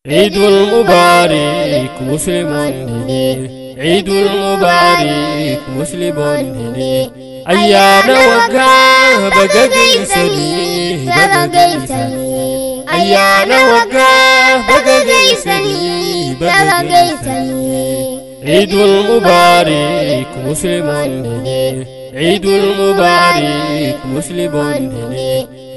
عيد المبارك مسلمون عيد المبارك مسلمون أيانا وقاه بقاقيسني أيانا وقاه بقاقيسني عيد المبارك مسلمون عيد المبارك مسلمون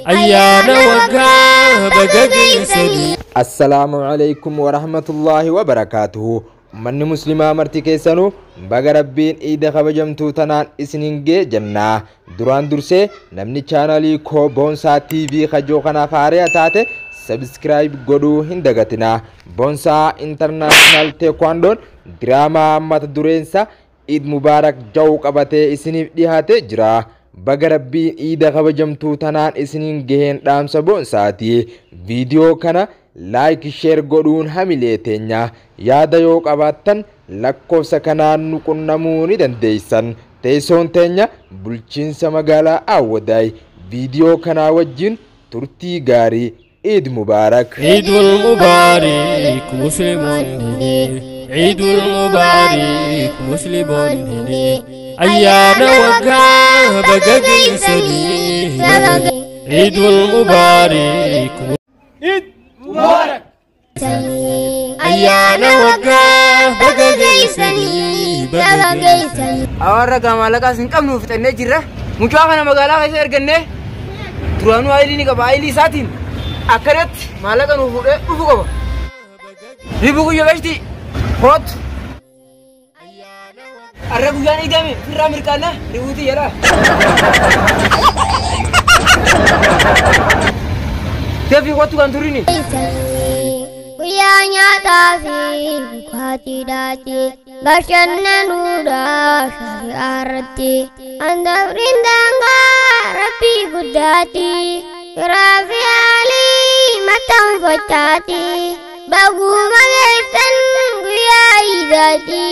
أيانا وقاه بقاقيسني. السلام عليكم ورحمة الله وبركاته. من مسلمة مرتكيسانو بغا ربين إيدا خبجمتو تنان إسنينجي جنة دران درسي نمني چانالي كو بونسا تي في خجو خنا خاري أتاتي سبسكرايب قدو هندغتنا. بونسا انترناشنال تيكواندون دراما أمات دورينسا إيد مبارك جوك أباتي إسنيف ديهاتي جرا بغا ربين إيدا خبجمتو تنان إسنينجيهن رامسا بونساتي. فيديو كان لايك شير godhuun hamilee teenya yaada yoo qabaattan lakkoofsa kanaan nu qunnamuu ni dandeessan. Teessoon teenya bulchiinsa magaalaa Awwadaay. Viidiyoo kanaa wajjin turtii gaarii. Eid Mubaarak. Eidul Mubaarak Musliimoon Eidul Mubaarak Musliimoon ayyaana waggaa baga geessanii Eidul Mubaarak مبارك أيانا وقاه بقاقيسني أورا قامالك أسن كم نوفت أنه جرة مجاقنا مقالا غيسا إرقنه ترانو آيلي نقب آيلي ساتين أكرت مالك نوفت أفقب ريبوكو يبشتي خوت أرقو يعني دامي في الرامركانا ريبوتي يلا Devi waktu kan turun ini. Kuyanya tafi bukhati dati bashanna nuda syari'arati anda rindangga rapi gudati rafi ali matang fatati bagu magaitan guyai dati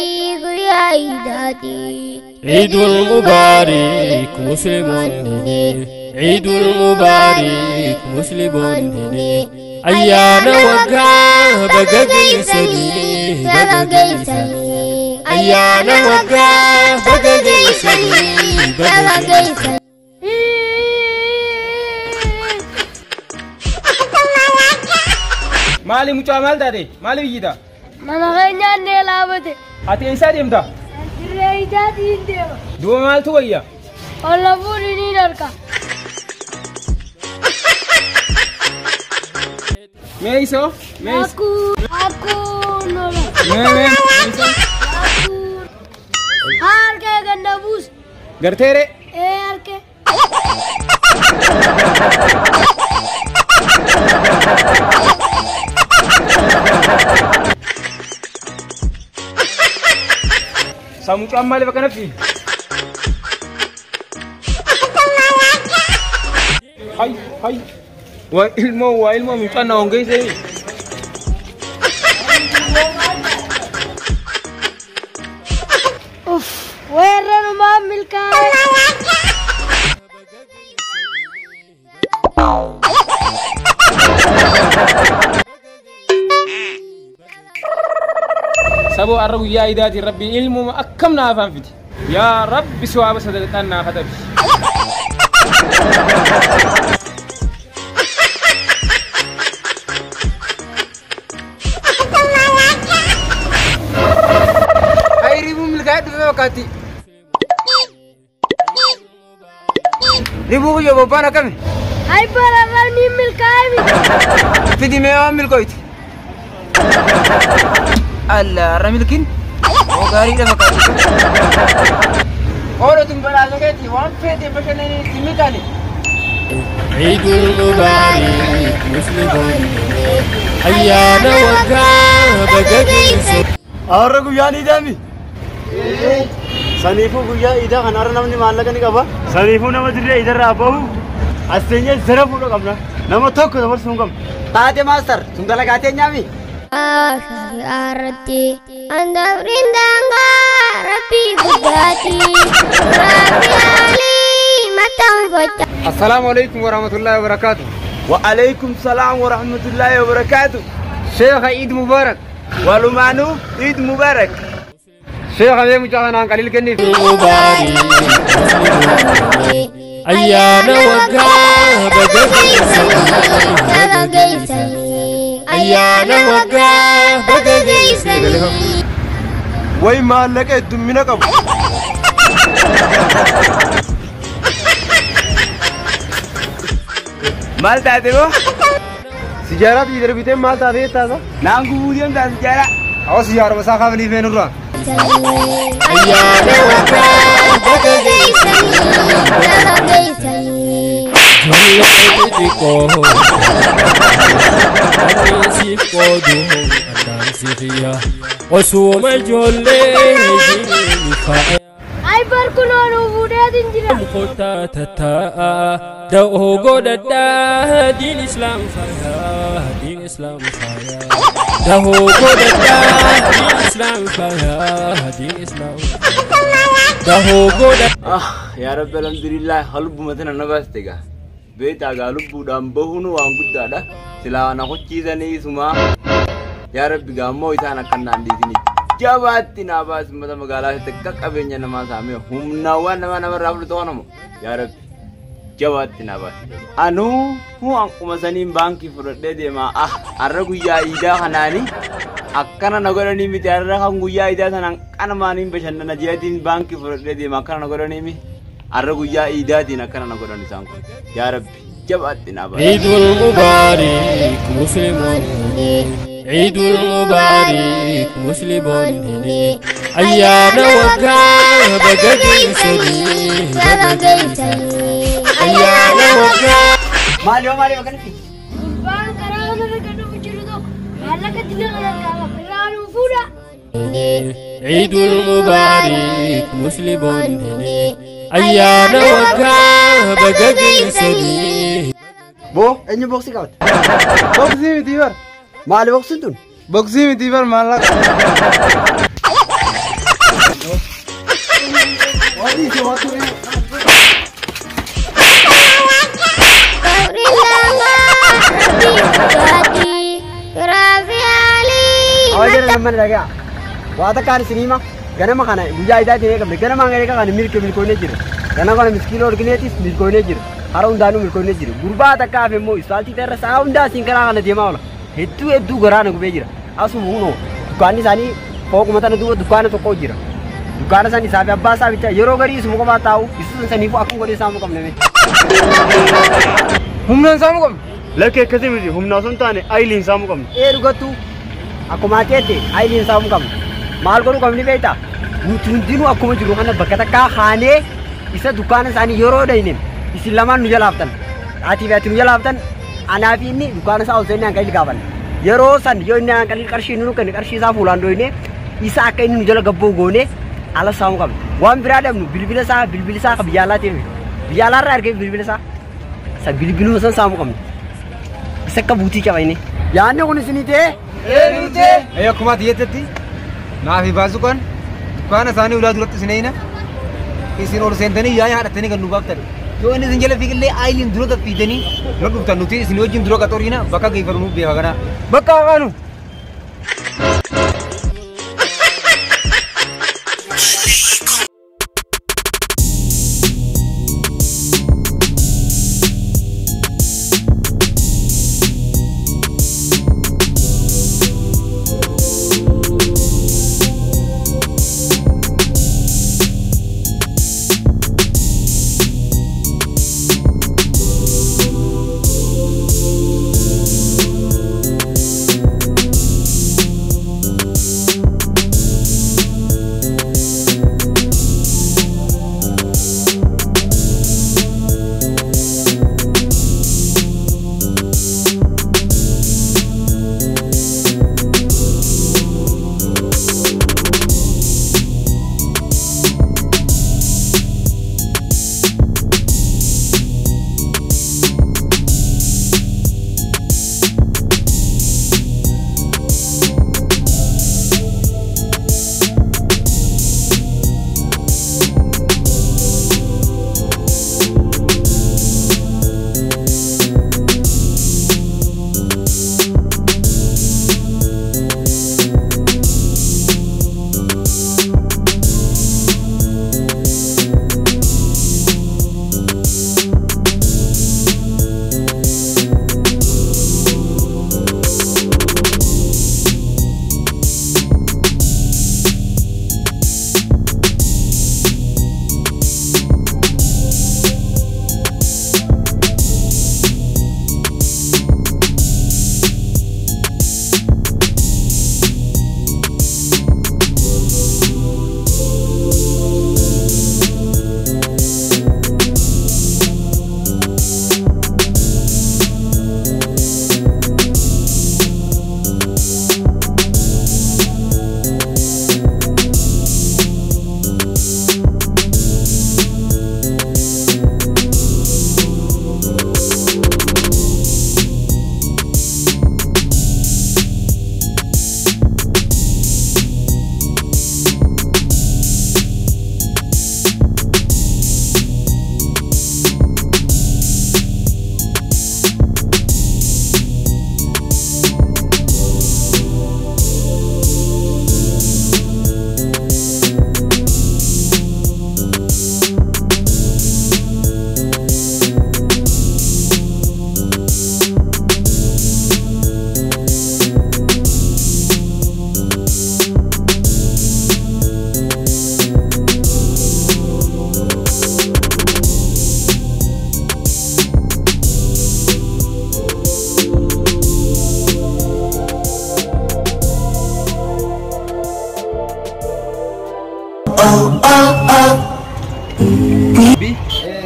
Eidul Mubarak Muslimun عيد المبارك مسلمون أيانا وقاه بقاقيسني أيانا وقاه بقاقيسني مالي مجامل دادي مالي بيجيدا mana kanya nela bade ati isa demda reida dindeva dua mal tu ya Allah puri ni narka Meiso aku nola Meiso aku harke ganda bus Gartere harke Samu amale bakana fi Hai wa ilmu mutana ongei sei where no ma milka Sabo aragu ya idati rabbi ilmu akamna afan fiti ya rabbi suwaba sadaqana khatabi wakati ribu yo bana kami hai para ni milka fidi me amil koit alla ramilkin o gari da makati ora tum bala lagati wan fete bashane ni timikani عيد المبارك مسلمون أيانا وقاه بقاقيسني أورا يعني دامي سنيفو قويا إذا كان أرنا من مالك نيكابا سنيفو نما تري إذا رابو أستنجي زرافو لو كمنا نما توك نما سونكم taate master sundala gaate nyami syari'arati anda rindangga rapi gudati rafi ali matang fatati Assalamu alaikum warahmatullahi wabarakatuh وعليكم السلام ورحمة الله وبركاته Sheikh Eid Mubarak. Walumanu Eid Mubarak. Sheikh Abe Muchana Kalil Kenif. Ayana wagga bagagaysani Ayana wagga bagagaysani Way maalaka dumina qabu Mal taate bo? Sijarat idhar bite maal taate taasa Naangu budiyam ta sijara. aw sijara masa khabli fenurra Ayana wagga bagagaysani Jolleko Anisi kodu Anansi riya Osuma jolle Jini Ay barkunoonu fuudhee dinjira. Mukota tata Da'o godada Din Islam faya Din Islam faya Da'o godada Din Islam faya Din Islam Da'o godada Ya Rabbi alhamdulillah halbu matana nabastega. Beta galubbu dan bahunu waan guddaadha. Silaa na hochiisanii suma. Ya Rabbi gaammoo isaan akkanaan dhiisini. Jabaatti na baas mata magaalaa takka qabeenya namaa saamee humnaawwan namarraa fudhatu kanamu. Ya Rabbi jabaatti na baas. Anuu akkuma saniin baankii fudhadhee deema. Har'a guyyaa iidaa kanaani akkana na godhanii miti har'a kan guyyaa iidaa sanaan qanamaaniin bashannana jeetiin baankii fudhadhee deema akkana na godhanii miti. Har'a guyyaa iidaatiin akkana na godhan isaan kun. Yaa Rabbi jabaatti na baas. Eidul Mubarak Muslimoonni Eidul Mubarak Muslimoonni Ayyaana waggaa bagagaysani Ayyaana waggaa Maali bakka Waan karaa kanarra kan dhufu jiru tokko maallaqa dina kanaan qaba. Irraa nuu fuudha. Eidul Mubarak Muslimoonni Ayyaana waggaa bagagaysani bo enyu boksi qabat boksi miti bar maali boksiin tun? boksi miti bar maalaka wadi se watu Awajara namman daga. Wata kan sinima ganama kana guyyaa idaati eegamne ganama ngare kan milkoone jira. Ganama kana miskiilo orgineetis milkoone jira. Hara hundaanuu milkoone jira. Gurbaa takka hafe immoo isfaaltii irra sa'a hundaa siin karaa kana deemaa oola. Hedduu garaana gubee jira. Asuma hunoo dukkaanni isaanii fooquma tana duuba dukkaana tokko jira. Dukkaana san isaa fi abbaa isaa bitaa yeroo garii isuma kophaa taa'u isu saniifuu akkuma godhee saamuu qabne. humnaan saamuu qabne lakkee akkasii miti humnaa sun taane ayiliin saamuu qabne Dhugattuu akkuma teette ayiliin saamuu qabne. Maal godhuu qabni beektaa? Nuti hundinuu akkuma jiru kana bakka takkaa haanee isa dukkaana isaanii yeroo dhayne isin lamaan nu jalaaftan. Ati fi ati nu jalaaftan anaa fi inni dukkaana isaa ol seennee hanqalii gaafanne. Yeroo san yoo inni hanqalii qarshii nu kenne qarshii isaa fuulaan dhoyne isa akka inni nu jala gabboo goone ala saamuu qabne. Waan biraa dhabnu bilbila isaa biyya alaa ta'e biyya alaarraa argee bilbila isaa isa bilbiluma san saamuu qabne. Isa akka buutii qabayne. Yaadni kun isinii ta'e? akkuma tiyyettatti naafi baasu kan dukkaana isaanii ulaa duratti isinayna isin ol seentanii yaa haadhatanii kan nu baaftan yoo inni isin jala fiiqillee ayiliin dura gaffiitanii nu dhuftan nuti isin wajjin dura qaxoriina bakka geeffaru nuuf beeka kana bakka haqaanu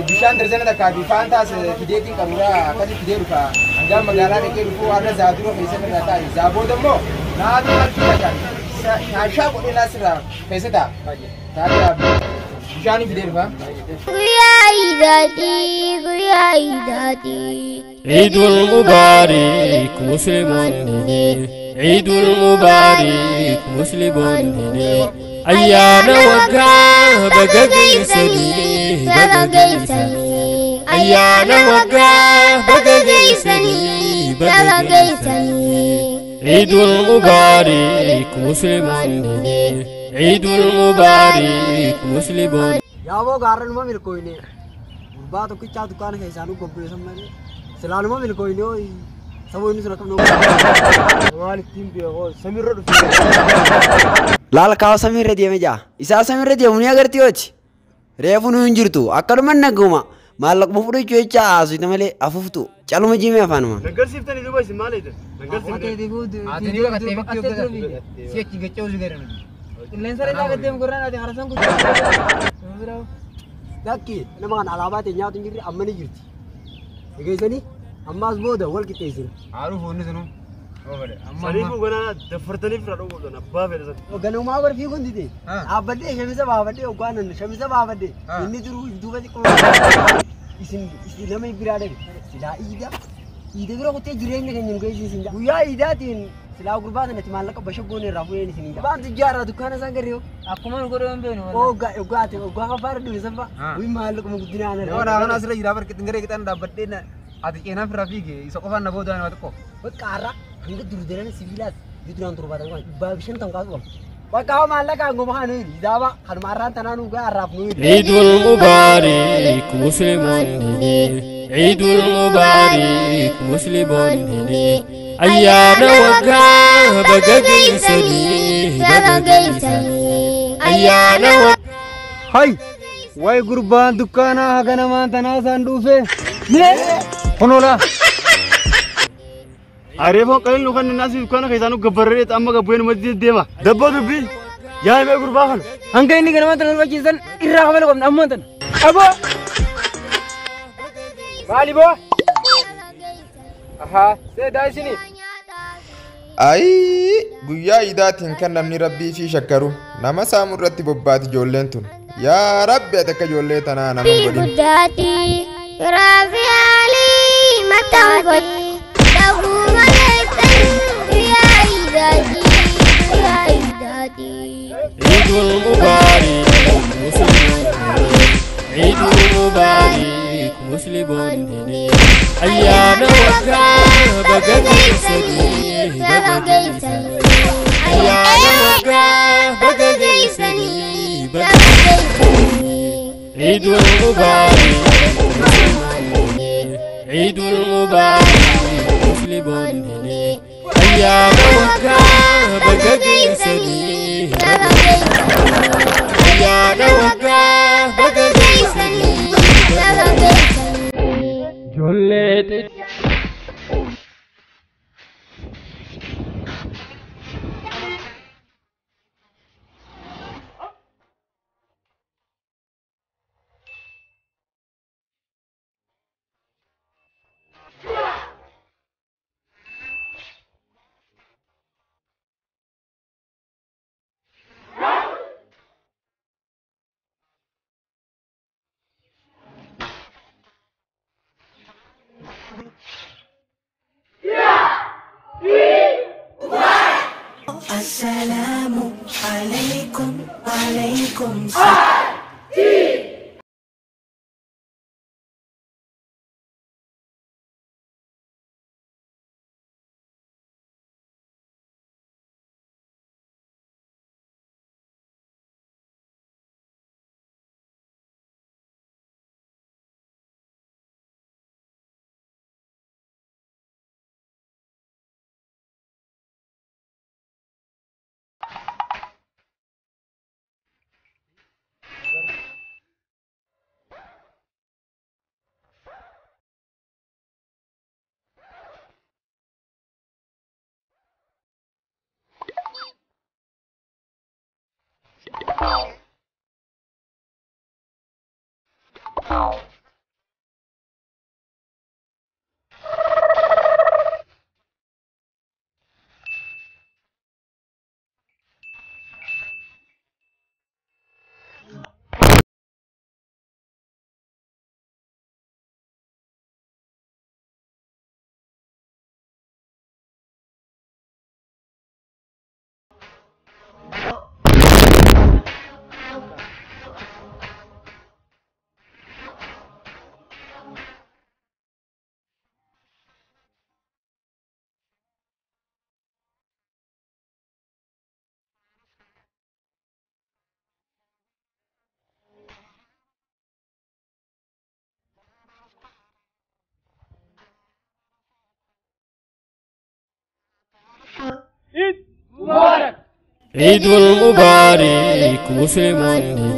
bishaan darzana takkaa bifaan taas fideetiin qaburraa akkasi fidee dhufa hangaan magaalaa dhaqee dhufuu warra zaaduroo keessatti irraa taa'e zaabooda immoo naatu harkii takaan shaashaa godhee naasirraa keessa ta'a taatee bishaan fidee dhufa. guyyaa iidaati. Eidul Mubarak Musliimoonni Eidul Mubarak Musliimoonni ayyaana waggaa baga geessanii ayyaana waggaa baga geessanii Eidul Mubarak Musliimoonni Eidul Mubarak Musliimoonni. Yaaboo gaarranuma milkooyne gurbaa tokkichaa dukkaana keessaanuu gobbeessan malee silaanuma milkooyne saboonni sun akkam waan ittiin beekoo samiirra dhufe. Laala kaawwa samiirra deeme jaa isaa samiirra deemu ni agartii hooti reefu nu hin jirtu akkanuma naguma maallaquma fudhachuu jecha haasuyta malee afuuftu caluma jiimee afaanuma. Naggarsiiftanii duuba isin maal eetan? Qilleensa irraa gaddee mugurraan ati harasan guutuu. Dakki nama kan alaabaa ta'e nyaatu hin jirre amma ni jirti. Egeessanii ammaas booda wal qixxeessina. Haaruu foonni sunu. Saniifuu ganaa daffartanii fira dhowwuu dha abbaa fedha. Ganamaa barfii kun dide. Dhaabbadhee shamisa baafadhee hoggaannan shamisa baafadhee inni jiru duuba xiqqoo. Isin nama biraa dhabe silaa iida bira kuttee jireenya keenya nu geessisin jaa. Guyyaa iidaatiin silaa gurbaan natti maallaqa bashaggoon irraa fuudheen isin jaa. Baantu jaarraa dukkaana isaan garee akkuma nu godhuu hin beeknu. Oggaa kafaara dhufe sabba. Wii maallaquma guddinaa ana. Yoo naa kana asirra jiraa barqixin garee qixan dhaabbadhee ati qeenaan firaa fiige isa qofaan na booda nama xiqqoo. Bakka har'a hanga durdeeran sibiilaas duraan torbaatan waan dhibbaa bishaan tan kaasu qabu. Bakka haa maallaqaan goma haa nuyi ijaaba kan marraan tanaan ugaa har'aaf nuyi. Eidul Mubarak Musliimoonni Eidul Mubarak Musliimoonni ayyaana waggaa baga geessanii ayyaana waggaa. Hai wayi gurbaan dukkaanaa haga namaan tanaa isaan dhufe. Honola. Areefoo qalin nu kan naasii dukkaana keessaanuu gabbarree amma gabbeen matti deema. Dabboo dubbii yaa himee gurbaa kana. Hanga inni ganama tan barbaachisa irraa qabale qabna amma tan. Aboo. Maali boo? Aha, seedaa isini. Ayii guyyaa iidaatiin kan namni rabbii fi shakkaru nama saamu irratti bobbaati ijoolleen tun yaa rabbi ati akka ijoollee tanaa nama hin godhin. Raafi alii mataafati dhaguma leessan guyyaa iidaati. Eidul Mubarak Musliimoonni Eidul Mubarak Musliimoonni ayyaana waggaa baga geessanii ayyaana waggaa baga geessanii Eidul Mubarak Musliimoonni Eidul Mubarak Musliimoonni ayyaana waggaa baga geessanii ayyaana waggaa baga geessanii ijoollee Assalamu alaikum, alaikum salam. عيد المبارك مسلمون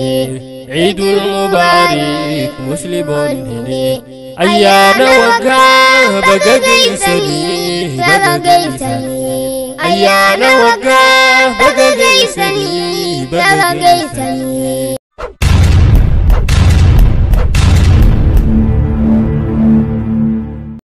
عيد المبارك مسلمون أيانا وقاه بقى سني أيانا وقاه بقى سني